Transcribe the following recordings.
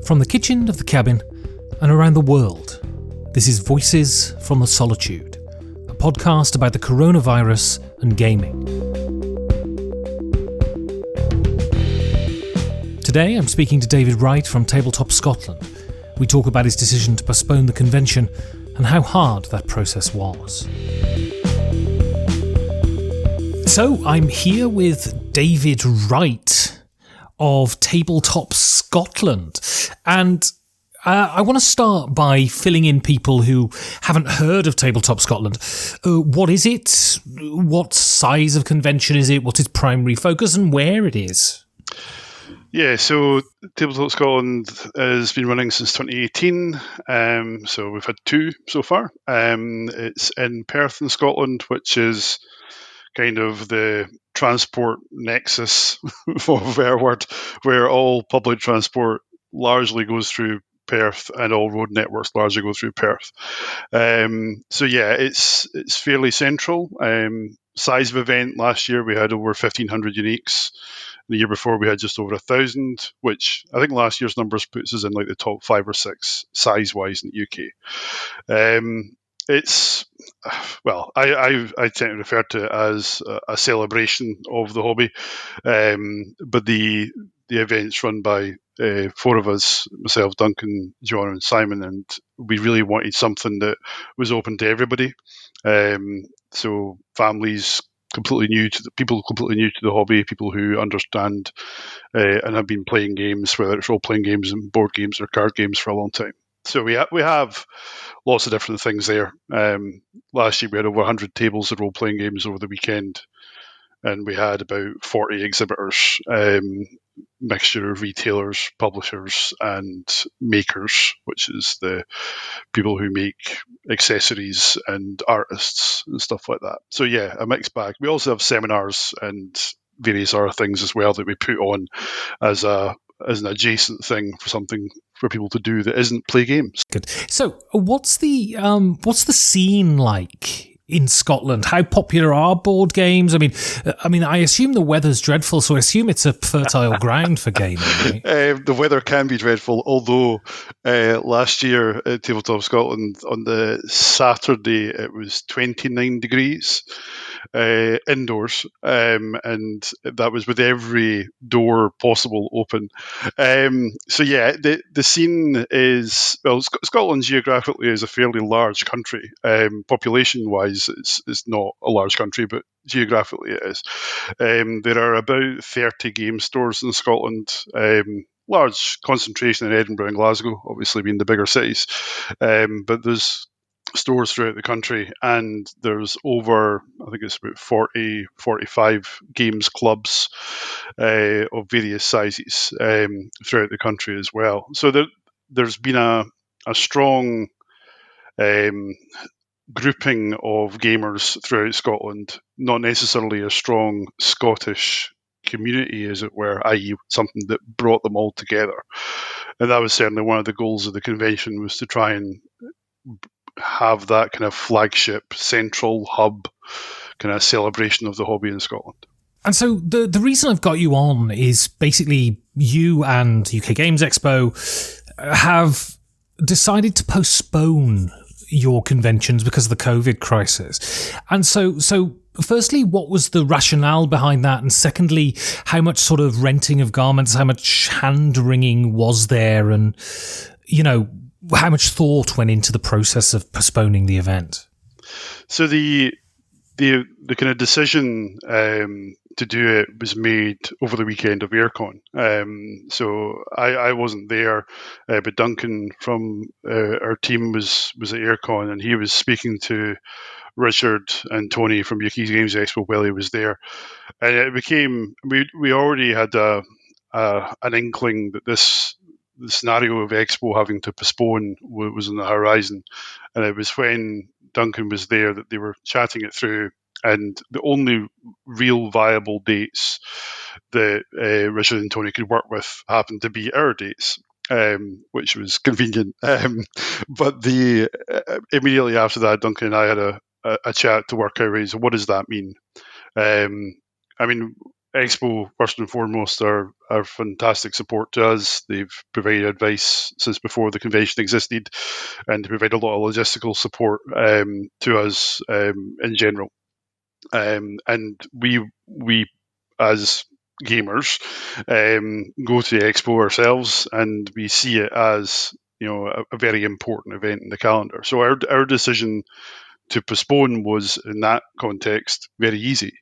From the kitchen of the cabin and around the world, this is Voices from the Solitude, a podcast about the coronavirus and gaming. Today I'm speaking to David Wright from Tabletop Scotland. We talk about his decision to postpone the convention and how hard that process was. So I'm here with David Wright of Tabletop Scotland, and I want to start by filling in people who haven't heard of Tabletop Scotland. What is it? What size of convention is it? What's its primary focus and where it is? Yeah, so Tabletop Scotland has been running since 2018. So we've had two so far. It's in Perth in Scotland, which is kind of the transport nexus of our word, where all public transport largely goes through Perth and all road networks largely go through Perth. So yeah, it's fairly central. Size of event last year we had over 1,500 uniques. The year before we had just over 1,000, which I think last year's numbers puts us in like the top 5 or 6 size-wise in the UK. It's, well, I tend to refer to it as a celebration of the hobby, but the event's run by 4 of us, myself, Duncan, John and Simon, and we really wanted something that was open to everybody. So families completely new to the hobby, people who understand and have been playing games, whether it's role-playing games and board games or card games for a long time. So we have lots of different things there. Last year we had over 100 tables of role-playing games over the weekend, and we had about 40 exhibitors, mixture of retailers, publishers, and makers, which is the people who make accessories and artists and stuff like that. So yeah, a mixed bag. We also have seminars and various other things as well that we put on as an adjacent thing for something for people to do that isn't play games. Good. So, what's the scene like in Scotland? How popular are board games? I mean, I assume the weather's dreadful, so I assume it's a fertile ground for gaming. Right? The weather can be dreadful, although last year at Tabletop Scotland on the Saturday it was 29 degrees indoors, and that was with every door possible open. So yeah, the scene is, well, Scotland geographically is a fairly large country. Population-wise, it's not a large country, but geographically it is. There are about 30 game stores in Scotland. Large concentration in Edinburgh and Glasgow, obviously being the bigger cities. But there's stores throughout the country, and there's over, I think it's about 40, 45 games clubs of various sizes throughout the country as well. So there's been a strong grouping of gamers throughout Scotland, not necessarily a strong Scottish community, as it were, i.e. something that brought them all together. And that was certainly one of the goals of the convention, was to try and have that kind of flagship central hub kind of celebration of the hobby in Scotland. And so the reason I've got you on is basically you and UK Games Expo have decided to postpone your conventions because of the COVID crisis. And so firstly, what was the rationale behind that? And secondly, how much sort of renting of garments, how much hand-wringing was there? And, how much thought went into the process of postponing the event? So the kind of decision to do it was made over the weekend of Aircon. So I wasn't there, but Duncan from our team was at Aircon, and he was speaking to Richard and Tony from UK Games Expo while he was there, and it became, we already had an inkling that the scenario of Expo having to postpone was on the horizon, and it was when Duncan was there that they were chatting it through, and the only real viable dates that Richard and Tony could work with happened to be our dates, which was convenient. But immediately after that, Duncan and I had a chat to work out, so what does that mean? Expo, first and foremost, are fantastic support to us. They've provided advice since before the convention existed, and they provide a lot of logistical support to us in general. And we as gamers go to the expo ourselves, and we see it as a very important event in the calendar. So our decision to postpone was, in that context, very easy.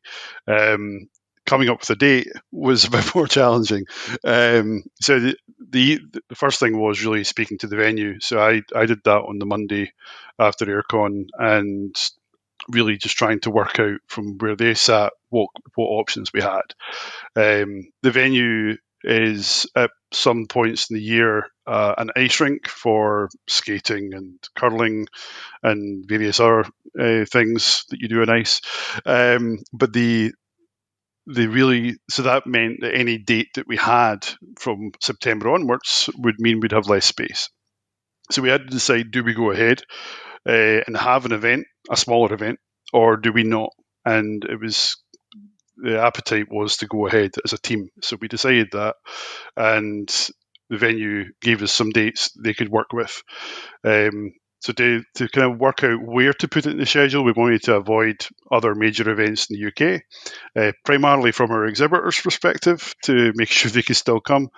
Coming up with a date was a bit more challenging. So the first thing was really speaking to the venue. So I did that on the Monday after Aircon, and really just trying to work out from where they sat what options we had. The venue is at some points in the year an ice rink for skating and curling and various other things that you do on ice. But so that meant that any date that we had from September onwards would mean we'd have less space. So we had to decide: do we go ahead and have an event, a smaller event, or do we not? And the appetite was to go ahead as a team. So we decided that, and the venue gave us some dates they could work with. So to kind of work out where to put it in the schedule, we wanted to avoid other major events in the UK, primarily from our exhibitors' perspective, to make sure they could still come,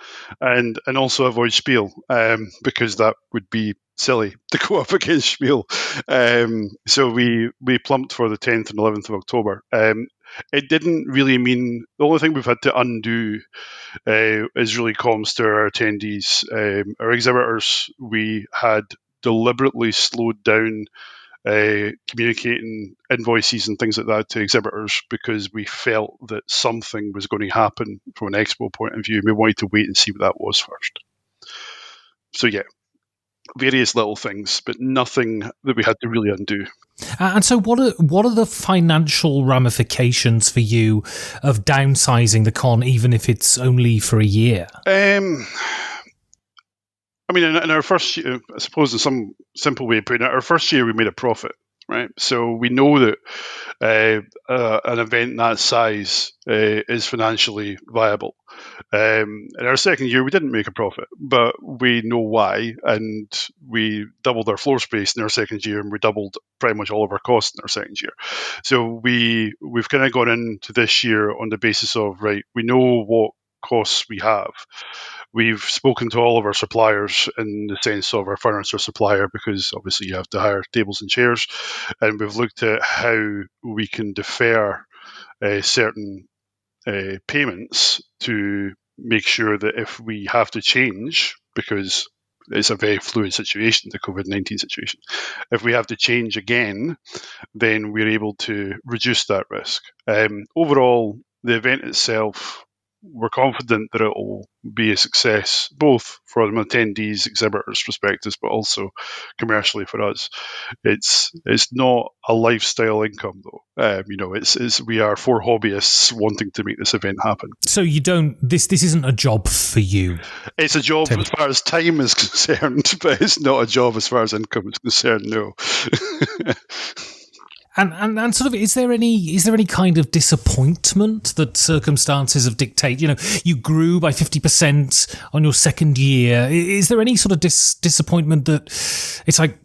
and also avoid Spiel, because that would be silly to go up against Spiel. So we plumped for the 10th and 11th of October. It didn't really mean, the only thing we've had to undo is really comms to our attendees. Our exhibitors, we had deliberately slowed down communicating invoices and things like that to exhibitors, because we felt that something was going to happen from an expo point of view. We wanted to wait and see what that was first. So yeah, various little things, but nothing that we had to really undo. And so what are the financial ramifications for you of downsizing the con, even if it's only for a year? I mean, in our first year, I suppose in some simple way of putting it, our first year we made a profit, right? So we know that an event that size is financially viable. In our second year, we didn't make a profit, but we know why, and we doubled our floor space in our second year, and we doubled pretty much all of our costs in our second year. So we've kind of gone into this year on the basis of, right, we know what costs we have. We've spoken to all of our suppliers in the sense of our furniture supplier, because obviously you have to hire tables and chairs, and we've looked at how we can defer certain payments to make sure that if we have to change, because it's a very fluid situation, the COVID-19 situation, if we have to change again, then we're able to reduce that risk. Overall, the event itself, we're confident that it will be a success, both from attendees, exhibitors' perspectives, but also commercially for us. It's not a lifestyle income, though. We are four hobbyists wanting to make this event happen. So you don't. This isn't a job for you. It's a job as far as time is concerned, but it's not a job as far as income is concerned. No. And sort of, is there any kind of disappointment that circumstances have dictated? You grew by 50% on your second year. Is there any sort of disappointment that it's like,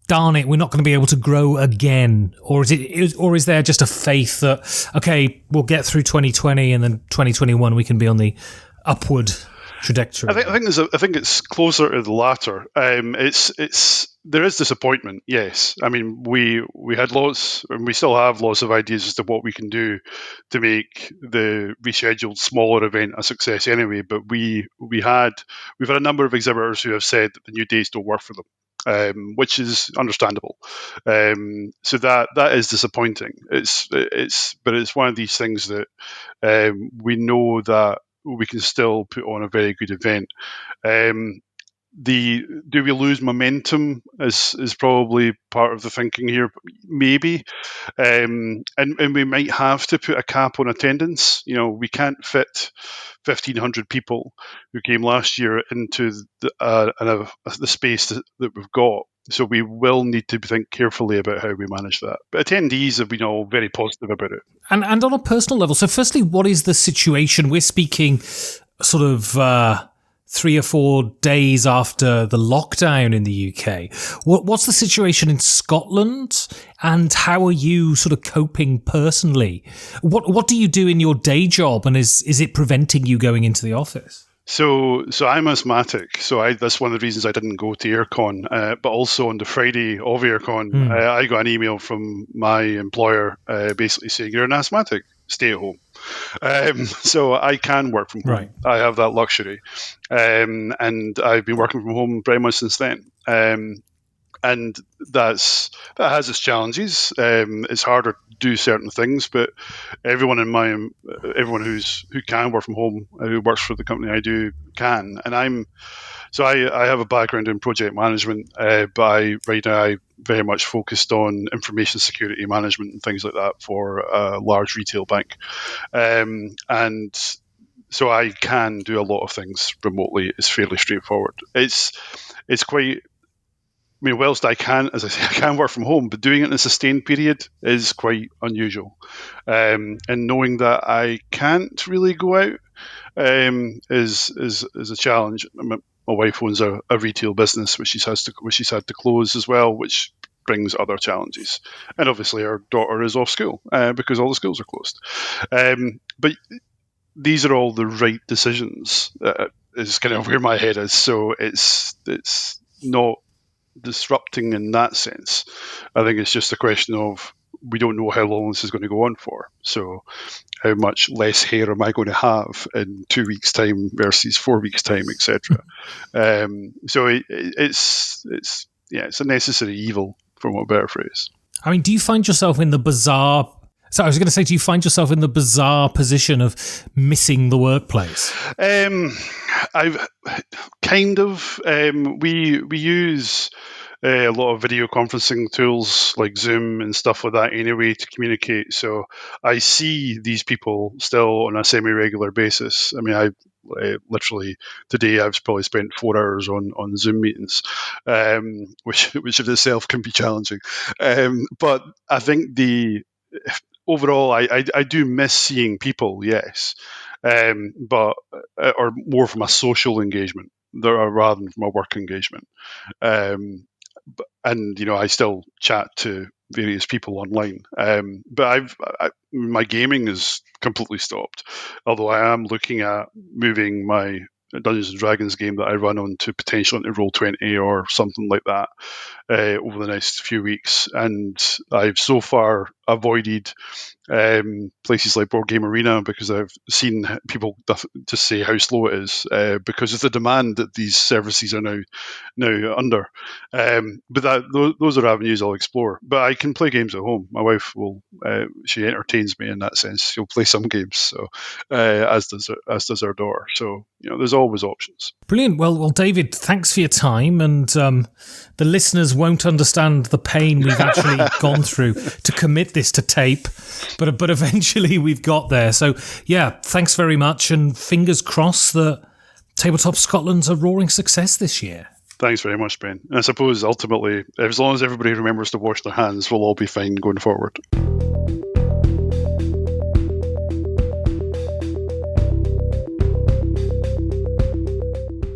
darn it, we're not going to be able to grow again? Or is there just a faith that, okay, we'll get through 2020 and then 2021 we can be on the upward trajectory? I think it's closer to the latter. There is disappointment, yes. I mean, we had lots, and we still have lots of ideas as to what we can do to make the rescheduled smaller event a success anyway. But we've had a number of exhibitors who have said that the new dates don't work for them, which is understandable. So that is disappointing. But it's one of these things that we know that we can still put on a very good event. Do we lose momentum is probably part of the thinking here, maybe, and we might have to put a cap on attendance. We can't fit 1,500 people who came last year into the space that we've got. So we will need to think carefully about how we manage that. But attendees have been all very positive about it. And on a personal level, so firstly, what is the situation? We're speaking sort of 3 or 4 days after the lockdown in the UK. What's the situation in Scotland, and how are you sort of coping personally? What do you do in your day job, and is it preventing you going into the office? So I'm asthmatic, so that's one of the reasons I didn't go to Aircon. But also on the Friday of Aircon, I got an email from my employer basically saying, "You're an asthmatic, stay at home." So I can work from home. Right. I have that luxury, and I've been working from home very much since then. And that has its challenges. It's harder to do certain things, but everyone who can work from home, who works for the company I do, can. And I have a background in project management, but right now I very much focused on information security management and things like that for a large retail bank, and so I can do a lot of things remotely. It's fairly straightforward. It's quite. I mean, whilst I can, as I say, I can work from home, but doing it in a sustained period is quite unusual. And knowing that I can't really go out is a challenge. My wife owns a retail business, which she's had to close as well, which brings other challenges. And obviously, our daughter is off school because all the schools are closed. But these are all the right decisions. Is kind of where my head is. So it's not disrupting in that sense. I think it's just a question of we don't know how long this is going to go on for. So how much less hair am I going to have in 2 weeks' time versus 4 weeks' time, etc. So it's a necessary evil, for a better phrase. I mean, do you find yourself in the bizarre? So I was going to say, do you find yourself in the bizarre position of missing the workplace? I've kind of. We use a lot of video conferencing tools like Zoom and stuff like that anyway to communicate. So I see these people still on a semi-regular basis. I mean, I literally today I've probably spent 4 hours on Zoom meetings, which of itself can be challenging. But I think overall, I do miss seeing people, yes, but or more from a social engagement rather than from a work engagement. And I still chat to various people online. But my gaming is completely stopped. Although I am looking at moving my Dungeons and Dragons game that I run on to potentially into Roll20 or something like that over the next few weeks. And I've so far avoided places like Board Game Arena because I've seen people just say how slow it is because of the demand that these services are now under. But those are avenues I'll explore. But I can play games at home. My wife she entertains me in that sense. She'll play some games, so as does our daughter. So there's always options. Brilliant. Well, David, thanks for your time, and the listeners won't understand the pain we've actually gone through to commit this to tape, but eventually we've got there. So yeah, thanks very much, and fingers crossed that Tabletop Scotland's a roaring success this year. Thanks very much, Ben. And I suppose ultimately, as long as everybody remembers to wash their hands, we'll all be fine going forward.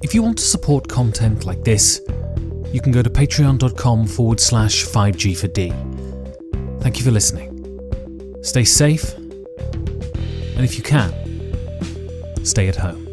If you want to support content like this, you can go to patreon.com/5G4D. Thank you for listening. Stay safe, and if you can, stay at home.